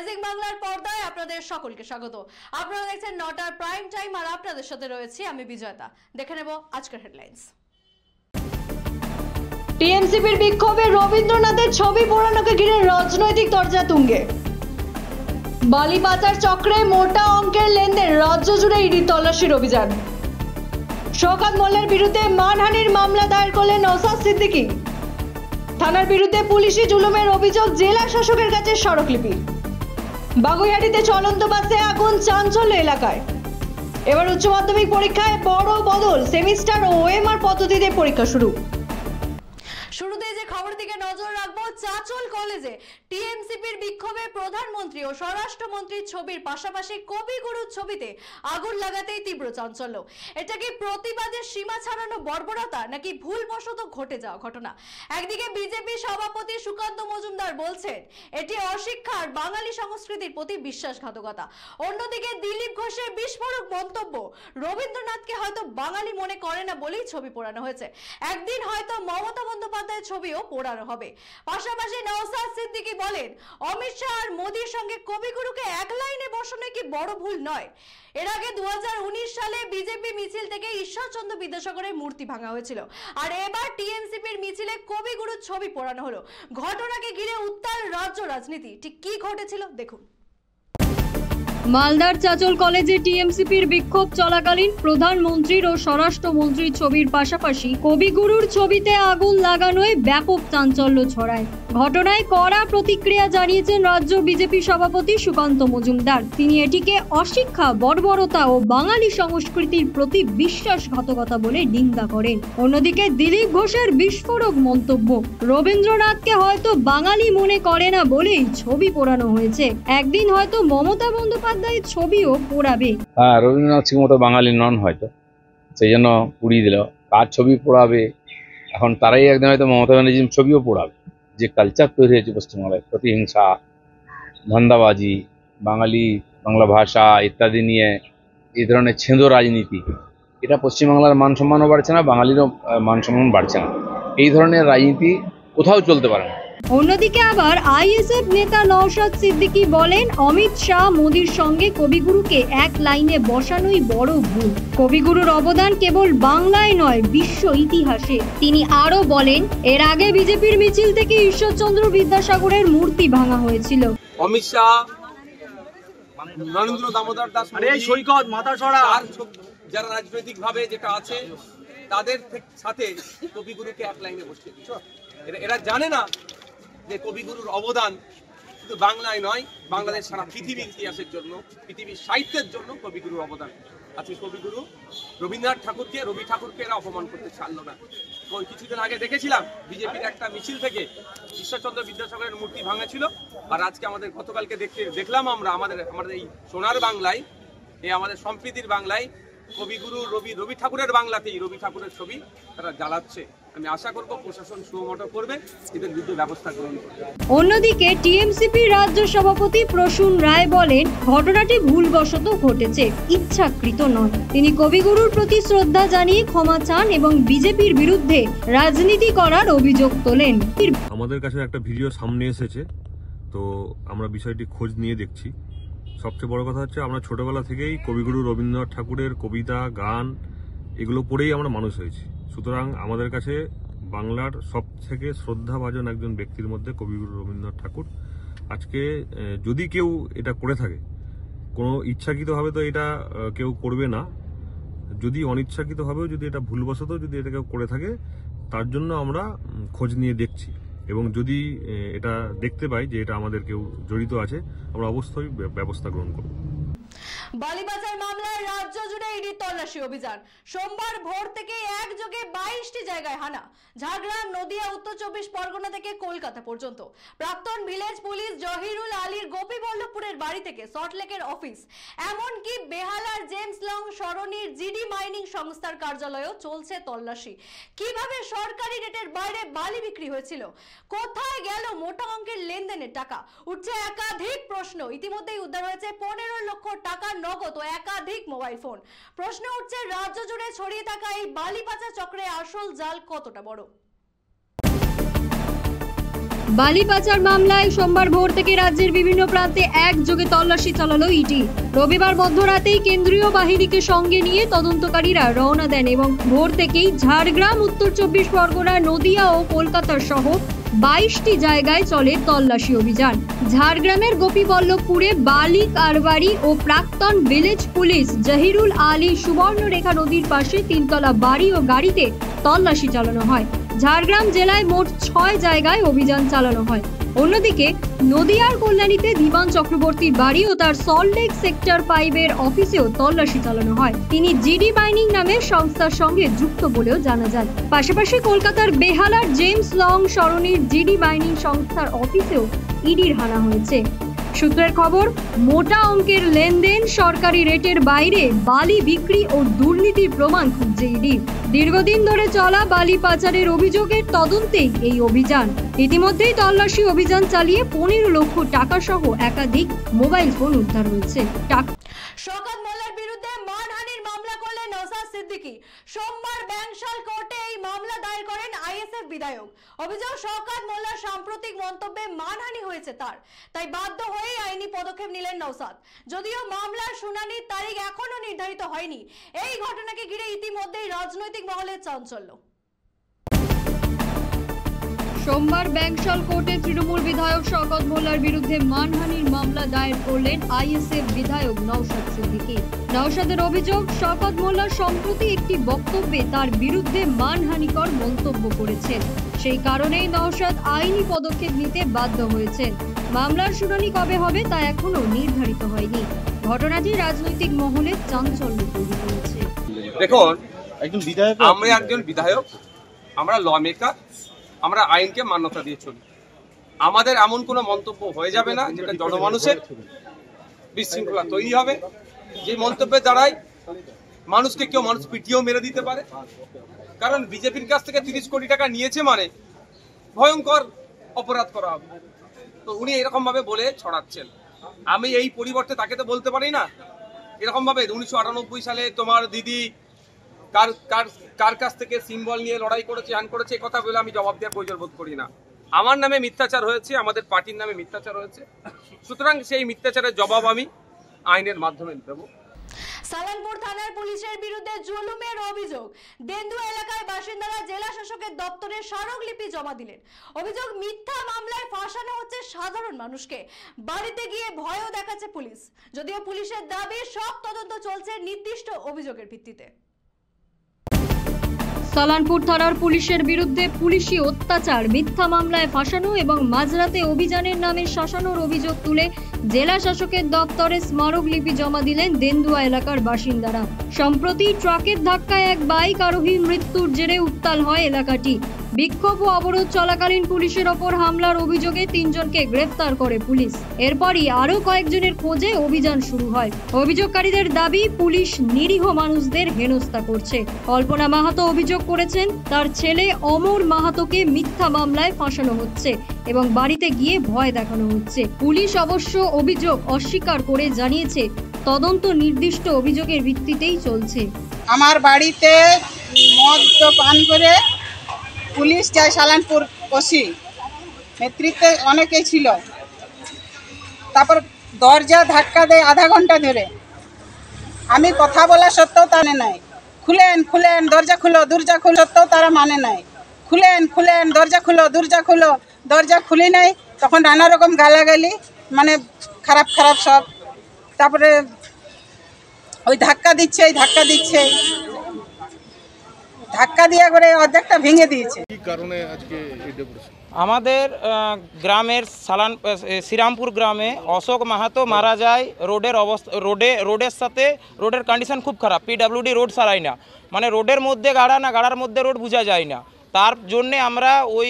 Rising বাংলার পর্দায় আপনাদের সকলকে স্বাগত। আপনারা দেখছেন 9টার প্রাইম টাইম আর আপনাদের সাথে রয়েছি আমি বিজয়তা। দেখে নেব আজকের হেডলাইন্স। টিএমসিপির বিক্ষোভে রবীন্দ্রনাথের ছবি পোড়ানোকে ঘিরে রাজনৈতিক তরজা তুঙ্গে। বালি পাচার চক্রে মোটা অঙ্কের লেনদেন, রাজ্য জুড়ে ইডি তল্লাশির অভিযান। শওকত মোল্লার বিরুদ্ধে মানহানির মামলা দায়ের করলেন নওশাদ সিদ্দিকী। থানার বিরুদ্ধে পুলিশি জুলুমের অভিযোগ জেলা শাসকের কাছে স্মারকলিপি। বাগুইহাটিতে চলন্ত বাসে আগুন, চাঞ্চল্য এলাকায়। এবার উচ্চ মাধ্যমিক পরীক্ষায় বড় বদল, সেমিস্টার ও ওএমআর পদ্ধতিতে পরীক্ষা শুরু। শুরুতে যে খবর দিকে নজর রাখবো, চাচল কলেজে টিএমসিপির বিক্ষোভে প্রধানমন্ত্রী ও স্বরাষ্ট্রমন্ত্রীর ছবির পাশাপাশি কবিগুরুর ছবিতে আগুন লাগাতেই তীব্র চাঞ্চল্য। এটা কি প্রতিবাদের সীমা ছাড়ানো বর্বরতা নাকি ভুলবশত ঘটে যাওয়া ঘটনা? একদিকে বিজেপি সভাপতি সুকান্ত মজুমদার বলছেন এটি অশিক্ষার বাঙালি সংস্কৃতির প্রতি বিশ্বাসঘাতকতা। অন্যদিকে দিলীপ ঘোষের বিস্ফোরক মন্তব্য, রবীন্দ্রনাথকে হয়তো বাঙালি মনে করে না বলেই ছবি পোড়ানো হয়েছে, একদিন হয়তো মমতা বন্দ্যোপাধ্যায়ের ছবিও পোড়ানো হবে। পাশাপাশি নওশাদ সিদ্দিকী বলেন অমিত শাহ আর মোদির সঙ্গে কবিগুরুকে এক লাইনে বসানো কি বড় ভুল নয়? এর আগে 2019 সালে বিজেপি মিছিল থেকে ঈশ্বরচন্দ্র বিদ্যাসাগরের মূর্তি ভাঙা হয়েছিল, আর এবার টিএমসিপির মিছিলে কবিগুরুর ছবি পোড়ানো হলো। ঘটনাকে ঘিরে উত্তাল রাজ্য রাজনীতি। ঠিক কি ঘটেছিল দেখুন। মালদার চাচল কলেজে টিএমসিপির বিক্ষোভ চলাকালীন প্রধানমন্ত্রীর ও স্বরাষ্ট্রমন্ত্রীর ছবির পাশাপাশি কবিগুরুর ছবিতে আগুন লাগানোয় ব্যাপক চাঞ্চল্য ছড়ায়। ঘটনায় কড়া প্রতিক্রিয়া জানিয়েছেন রাজ্য বিজেপি সভাপতি সুকান্ত মজুমদার। তিনি এটিকে অশিক্ষা, বর্বরতা ও বাঙালি সংস্কৃতির প্রতি বিশ্বাসঘাতকতা বলে নিন্দা করেন। অন্যদিকে দিলীপ ঘোষের বিস্ফোরক মন্তব্য, রবীন্দ্রনাথকে হয়তো বাঙালি মনে করে না বলেই ছবি পোড়ানো হয়েছে, একদিন হয়তো মমতা বন্দ্যোপাধ্যায় ছবিও পোড়াবে। রবীন্দ্রনাথ সিং মতো বাঙালি নন হয়তো, সেই জন্য পুড়িয়ে দিল। কার ছবি পোড়াবে এখন তারাই একদিন হয়তো মমতা ব্যানার্জির ছবিও পোড়াবে। যে কালচার তৈরি হয়েছে পশ্চিমবাংলায়, প্রতিহিংসা, ধান্দাবাজি, বাঙালি বাংলা ভাষা ইত্যাদি নিয়ে এই ধরনের ছেঁদো রাজনীতি, এটা পশ্চিমবাংলার মান সম্মানও বাড়ছে না, বাঙালিরও মান সম্মান বাড়ছে না। এই ধরনের রাজনীতি কোথাও চলতে পারে না। অন্যদিকে আবার আইএসএফ নেতা নওশাদ সিদ্দিকী বলেন অমিত শাহ মোদির সঙ্গে কবিগুরুকে এক লাইনে বসানোই বড় ভুল। কবিগুরুর অবদান কেবল বাংলায় নয়, বিশ্ব ইতিহাসে। তিনি আরো বলেন এর আগে বিজেপির মিছিল থেকে ঈশ্বরচন্দ্র বিদ্যাসাগরের মূর্তি ভাঙা হয়েছিল। অমিত শাহ, নরেন্দ্র দামোদর দাস, সৈকত মাথাছড়া, যারা রাজনৈতিক ভাবে যেটা আছে তাদের সাথে কবিগুরুকে এক লাইনে বসিয়ে দিচ্ছে। এরা জানে না যে কবিগুরুর অবদান শুধু বাংলায় নয়, বাংলাদেশ সারা পৃথিবীর ইতিহাসের জন্য, পৃথিবীর সাহিত্যের জন্য কবিগুরুর অবদান আছে। কবিগুরু রবীন্দ্রনাথ ঠাকুরকে, রবি ঠাকুরকে এরা অপমান করতে ছাড়লো না। কিছুদিন আগে দেখেছিলাম বিজেপির একটা মিছিল থেকে ঈশ্বরচন্দ্র বিদ্যাসাগরের মূর্তি ভাঙা ছিল, আর আজকে আমাদের গতকালকে দেখলাম আমরা আমাদের এই সোনার বাংলায়, এই আমাদের সম্প্রীতির বাংলায় কবিগুরু রবি ঠাকুরের বাংলাতেই রবি ঠাকুরের ছবি তারা জ্বালাচ্ছে। আমি আশা করব প্রশাসন সুমোটো করবে, এদের বিরুদ্ধে ব্যবস্থা গ্রহণ করবে। অন্যদিকে টিএমসিপি রাজ্য সভাপতি প্রসূন রায় বলেন ঘটনাটি ভুলবশত ঘটেছে, ইচ্ছাকৃত নয়। তিনি কবিগুরুর প্রতি শ্রদ্ধা জানিয়ে ক্ষমা চান এবং বিজেপির বিরুদ্ধে রাজনীতি করার অভিযোগ তোলেন। আমাদের কাছে একটা ভিডিও সামনে এসেছে, তো আমরা বিষয়টি খোঁজ নিয়ে দেখছি। সবচেয়ে বড় কথা হচ্ছে আমরা ছোটবেলা থেকেই কবিগুরু রবীন্দ্রনাথ ঠাকুরের কবিতা, গান এগুলো পড়েই আমরা মানুষ হয়েছি। সুতরাং আমাদের কাছে বাংলার সব থেকে শ্রদ্ধাভাজন একজন ব্যক্তির মধ্যে কবিগুরু রবীন্দ্রনাথ ঠাকুর। আজকে যদি কেউ এটা করে থাকে, কোনো ইচ্ছাকৃতভাবে তো এটা কেউ করবে না, যদি অনিচ্ছাকৃতভাবেও যদি এটা ভুলবশত যদি এটা কেউ করে থাকে, তার জন্য আমরা খোঁজ নিয়ে দেখছি, এবং যদি এটা দেখতে পাই যে এটা আমাদের কেউ জড়িত আছে, আমরা অবশ্যই ব্যবস্থা গ্রহণ করব। বালি পাচার মামলায় রাজ্য জুড়ে ইডি তল্লাশি অভিযান। সোমবার ভোর থেকে একযোগে 22টি জায়গায় হানা। ঝাড়গ্রাম, নদিয়া, উত্তর 24 পরগনা থেকে কলকাতা পর্যন্ত। প্রাক্তন ভিলেজ পুলিশ জহিরুল আলীর গোপীবল্লভপুরের বাড়ি থেকে সল্টলেকের অফিস, এমনকি বেহালার জেমস লং সরণির জিডি মাইনিং সংস্থার কার্যালয়েও চলছে তল্লাশি। কিভাবে সরকারি রেটের বাইরে বালি বিক্রি হয়েছিল, কোথায় গেল মোটা অঙ্কের লেনদেনের টাকা, উঠছে একাধিক প্রশ্ন। ইতিমধ্যেই উদ্ধার হয়েছে 15 লক্ষ টাকা নগদ ও একাধিক মোবাইল ফোন। প্রশ্ন উঠছে রাজ্য জুড়ে ছড়িয়ে থাকা এই বালি পাচার চক্রে আসল জাল কতটা বড়। বালি পাচার মামলায় সোমবার ভোর থেকে রাজ্যের বিভিন্ন প্রান্তে একযোগে তল্লাশি চালালো ইডি। রবিবার মধ্যরাতেই কেন্দ্রীয় বাহিনীকে সঙ্গে নিয়ে তদন্তকারীরা রওনা দেন এবং ভোর থেকেই ঝাড়গ্রাম, উত্তর 24 পরগনা, নদিয়া ও কলকাতা সহ 22টি জায়গায় চলে তল্লাশি অভিযান। ঝাড়গ্রামের গোপীবল্লভপুরে বালি কারবারি ও প্রাক্তন ভিলেজ পুলিশ জহিরুল আলী সুবর্ণরেখা নদীর পাশে 3তলা বাড়ি ও গাড়িতে তল্লাশি চালানো হয়। ঝাড়গ্রাম জেলায় মোট 6 জায়গায় অভিযান চালানো হয়। অন্যদিকে নদিয়ার কল্যাণীতে ধীমান চক্রবর্তীর বাড়ি ও তার সল্টলেক সেক্টর 5-এর অফিসেও তল্লাশি চালানো হয়। তিনি জিডি বাইনিং নামের সংস্থার সঙ্গে যুক্ত বলেও জানা যায়। পাশাপাশি কলকাতার বেহালার জেমস লং সরণির জিডি বাইনিং সংস্থার অফিসেও ইডির হানা হয়েছে। সূত্রের খবর, মোটা অঙ্কের লেনদেন, সরকারি রেটের বাইরে বালি বিক্রি ও দুর্নীতির প্রমাণ খুঁজছে ইডি। দীর্ঘদিন ধরে চলা বালি পাচারের অভিযোগের তদন্তেই এই অভিযান। ইতিমধ্যেই তল্লাশি অভিযান চালিয়ে 15 লক্ষ টাকা সহ একাধিক মোবাইল ফোন উদ্ধার হয়েছে। শওকত মোল্লার বিরুদ্ধে মানহানির মামলা করলেন নওশাদ সিদ্দিকী। সোমবার ব্যাংশাল কোর্টে এই মামলা দায়ের করেন আইএসএফ বিধায়ক। অভিযোগ, শওকত মোল্লার সাম্প্রতিক মন্তব্যে মানহানি হয়েছে তার, তাই বাধ্য হয়ে আইনি পদক্ষেপ নিলেন নওশাদ। যদিও মামলার শুনানির তারিখ এখনো নির্ধারিত হয়নি, এই ঘটনাকে ঘিরে ইতিমধ্যেই রাজনৈতিক মহলে চাঞ্চল্য। সোমবার ব্যাংশাল কোর্টে তৃণমূল বিধায়ক শওকত মোল্লার বিরুদ্ধে মানহানির মামলা দায়ের করলেন আইএসএফ বিধায়ক নওশাদ সিদ্দিকী। নওশাদের অভিযোগ, শওকত মোল্লা সম্প্রতি একটি বক্তব্যে তার বিরুদ্ধে মানহানিকর মন্তব্য করেছেন। সেই কারণেই নওশাদ আইনি পদক্ষেপ নিতে বাধ্য হয়েছেন। মামলার শুনানি কবে হবে তা এখনো নির্ধারিত হয়নি। ঘটনাটি রাজনৈতিক মহলে চাঞ্চল্য তৈরি করেছে। দেখুন, আমরা একজন বিধায়ক, আমরা ল মেকার, আমরা আইনকে মান্যতা দিয়ে চলি। আমাদের এমন কোনো মন্তব্য হয়ে যাবে না যেটা জনমানুষের বিশৃঙ্খলা তৈরি হবে, যে মন্তব্যের দ্বারাই মানুষ পিটিয়েও মেরে দিতে পারে। কারণ বিজেপির কাছ থেকে 30 কোটি টাকা নিয়েছে মানে ভয়ঙ্কর অপরাধ করা হবে। তো উনি এরকম ভাবে বলে ছড়াচ্ছেন। আমি এই পরিবর্তে তাকে তো বলতে পারি না এরকম ভাবে 1998 সালে তোমার দিদি কার কাছ থেকে সিম্বল নিয়ে লড়াই করেছে, হ্যান করেছে, এই কথা বলে আমি জবাব দেওয়ার প্রয়োজন বোধ করি না। আমার নামে মিথ্যাচার হয়েছে, আমাদের পার্টির নামে মিথ্যাচার হয়েছে, সুতরাং সেই মিথ্যাচারের জবাব আমি আইনের মাধ্যমে দেব। সালানপুর থানার পুলিশের বিরুদ্ধে জুলুমের অভিযোগ। দেন্দুয়া এলাকায় বাসিন্দারা জেলা শাসকের দপ্তরে স্মারকলিপি জমা দিলেন। অভিযোগ, মিথ্যা মামলায় ফাঁসানো হচ্ছে সাধারণ মানুষকে। বাড়িতে গিয়ে ভয়ও দেখাচ্ছে পুলিশ। যদিও পুলিশের দাবি সব তদন্ত চলছে নির্দিষ্ট অভিযোগের ভিত্তিতে। সালানপুর থানার পুলিশের বিরুদ্ধে পুলিশি অত্যাচার, মিথ্যা মামলায় ফাঁসানো এবং মাঝরাতে অভিযানের নামে শাসানোর অভিযোগ তুলে জেলা শাসকের দপ্তরে স্মারকলিপি জমা দিলেন দেন্দুয়া এলাকার বাসিন্দারা। সম্প্রতি ট্রাকের ধাক্কায় এক বাইক আরোহীর মৃত্যুর জেরে উত্তাল হয় এলাকাটি। বিক্ষোভ ও অবরোধ চলাকালীন পুলিশের ওপর হামলার অভিযোগে 3 জনকে গ্রেফতার করে পুলিশ। এরপরই আরও কয়েকজনের খোঁজে অভিযান শুরু হয়। অভিযোগকারীদের দাবি, পুলিশ নিরীহ মানুষদের হেনস্থা করছে। কল্পনা মাহাতো অভিযোগ করেছেন, তার ছেলে অমর মাহাতোকে মিথ্যা মামলায় ফাঁসানো হচ্ছে এবং বাড়িতে গিয়ে ভয় দেখানো হচ্ছে। পুলিশ অবশ্য অভিযোগ অস্বীকার করে জানিয়েছে, তদন্ত নির্দিষ্ট অভিযোগের ভিত্তিতেই চলছে। আমার বাড়িতে মদ পান করে পুলিশ যায়, সালানপুর ওসি নেতৃত্বে অনেকেই ছিল। তারপর দরজা ধাক্কা দেয় আধা ঘন্টা ধরে। আমি কথা বলা সত্ত্বেও তারা নাই, খুলেন খুলেন দরজা খুলো, দরজা খুলো সত্ত্বেও তারা মানে নাই, খুলেন খুলেন দরজা খুলো, দরজা খুলো। দরজা খুলি নাই, তখন নানা রকম গালাগালি, মানে খারাপ খারাপ সব। তারপরে ওই ধাক্কা দিচ্ছে, ধাক্কা দিয়ে করে অর্ধেকটা ভেঙে দিয়েছে। কি কারণে আজকে এটা পড়েছে? আমাদের গ্রামের শ্রীরামপুর গ্রামে অশোক মাহাতো মারা যায়। রোডের অবস্থা রোডের সাথে রোডের কন্ডিশন খুব খারাপ। পিডব্লিউডি রোড সারাই না, মানে রোডের মধ্যে গাড়া না গাড়ার মধ্যে রোড বোঝা যায় না। তার জন্যে আমরা ওই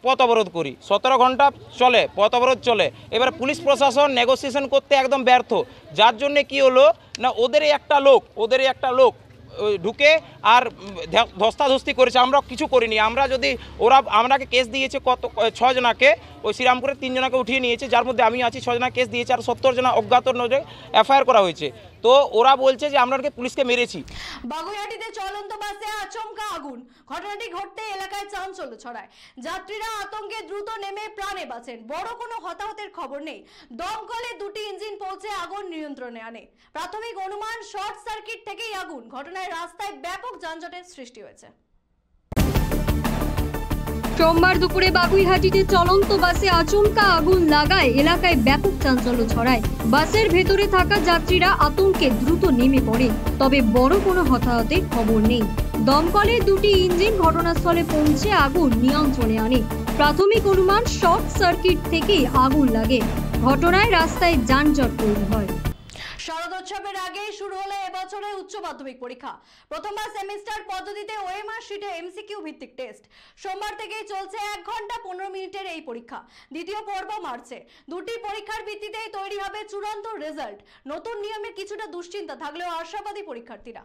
পথ অবরোধ করি। 17 ঘন্টা চলে পথ অবরোধ চলে। এবার পুলিশ প্রশাসন নেগোসিয়েশন করতে একদম ব্যর্থ। যার জন্যে কি হলো না, ওদেরই একটা লোক ঢুকে আর ধস্তাধস্তি করেছে, আমরা কিছু করিনি। আমরা যদি ওরা আমরাকে কেস দিয়েছে কত 6 জনাকে, ওই শ্রীরামপুরের 3 জনাকে উঠিয়ে নিয়েছে, যার মধ্যে আমি আছি। 6 জনা কেস দিয়েছে আর 70 জনা অজ্ঞাত নজরে এফআইআর করা হয়েছে। তো ওরা বলছে যে আমরা পুলিশকে মেরেছি। বাগুইআটিতে চলন্ত বাসে আচমকা আগুন, ঘটনাটি ঘটতে এলাকায় চাঞ্চল্য ছড়ায়। যাত্রীরা আতঙ্কে দ্রুত নেমে প্রাণে বাঁচেন। বড় কোনো হতাহতের খবর নেই। দমকলে 2টি ইঞ্জিন পৌঁছে আগুন নিয়ন্ত্রণে আনে। প্রাথমিক অনুমান শর্ট সার্কিট থেকেই আগুন। ঘটনায় রাস্তায় ব্যাপক যানজটের সৃষ্টি হয়েছে। সোমবার দুপুরে বাগুইহাটিতে চলন্ত বাসে আচমকা আগুন লাগায় এলাকায় ব্যাপক চাঞ্চল্য ছড়ায়। বাসের ভেতরে থাকা যাত্রীরা আতঙ্কে দ্রুত নেমে পড়ে, তবে বড় কোনো হতাহতের খবর নেই। দমকলে 2টি ইঞ্জিন ঘটনাস্থলে পৌঁছে আগুন নিয়ন্ত্রণে আনে। প্রাথমিক অনুমান শর্ট সার্কিট থেকেই আগুন লাগে। ঘটনায় রাস্তায় যানজট তৈরি হয়। শারদোৎসবের আগেই শুরু হলো এবছরের উচ্চ মাধ্যমিক পরীক্ষা। প্রথমবার সেমিস্টার পদ্ধতিতে ওএমআর শিটে এমসিকিউ ভিত্তিক টেস্ট। সোমবার থেকেই চলছে 1 ঘন্টা 15 মিনিটের এই পরীক্ষা। দ্বিতীয় পর্ব মার্চে। 2টি পরীক্ষার ভিত্তিতেই তৈরি হবে চূড়ান্ত রেজাল্ট। নতুন নিয়মের কিছুটা দুশ্চিন্তা থাকলেও আশাবাদী পরীক্ষার্থীরা।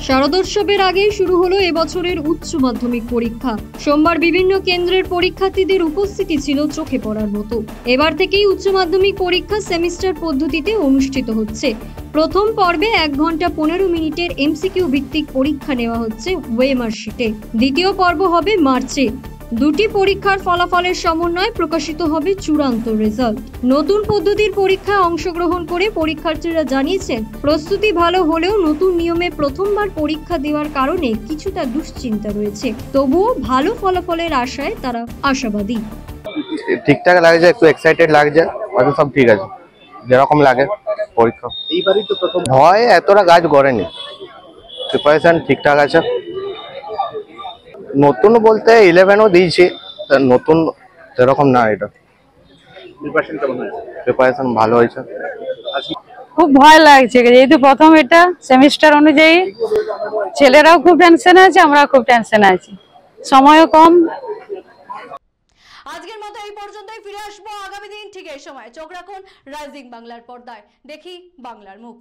শারদোৎসবের আগেই শুরু হলো এবছরের উচ্চ মাধ্যমিক পরীক্ষা। সোমবার বিভিন্ন কেন্দ্রের পরীক্ষার্থীদের উপস্থিতি ছিল চোখে পড়ার মতো। এবার থেকেই উচ্চ মাধ্যমিক পরীক্ষা সেমিস্টার পদ্ধতিতে অনুষ্ঠিত হচ্ছে। প্রথম পর্বে 1 ঘন্টা 15 মিনিটের এমসিকিউ ভিত্তিক পরীক্ষা নেওয়া হচ্ছে ওএমআর শিটে। দ্বিতীয় পর্ব হবে মার্চে। 2টি পরীক্ষার ফলাফলের সমন্বয়ে প্রকাশিত হবে চূড়ান্ত রেজাল্ট। নতুন পদ্ধতির পরীক্ষায় অংশগ্রহণ করে পরীক্ষার্থীরা জানিয়েছেন, প্রস্তুতি ভালো হলেও নতুন নিয়মে প্রথমবার পরীক্ষা দেওয়ার কারণে কিছুটা দুশ্চিন্তা রয়েছে। তবুও ভালো ফলাফলের আশায় তারা আশাবাদী। ঠিকঠাক লাগছে, একটু এক্সাইটেড লাগছে, বাকি সব ঠিক আছে যেরকম লাগে। পরীক্ষা এইবারই তো প্রথম হয়, এতটা কাজ করেনি, প্রিপারেশন ঠিকঠাক আছে। নতুন বলতে 11ও দিয়েছি, নতুন সেরকম না। এটা প্রিপারেশন ভালো হয়েছে। খুব ভয় লাগছে যেহেতু প্রথম এটা সেমিস্টার অনুযায়ী। ছেলেরাও খুব টেনশনে আছে, আমরা খুব টেনশনে আছি, সময়ও কম। আজকের মতো এই পর্যন্তই। ফিরে আসবো আগামী দিন ঠিক এই সময়। চোখ রাখুন রাইজিং বাংলার পর্দায়। দেখি বাংলার মুখ।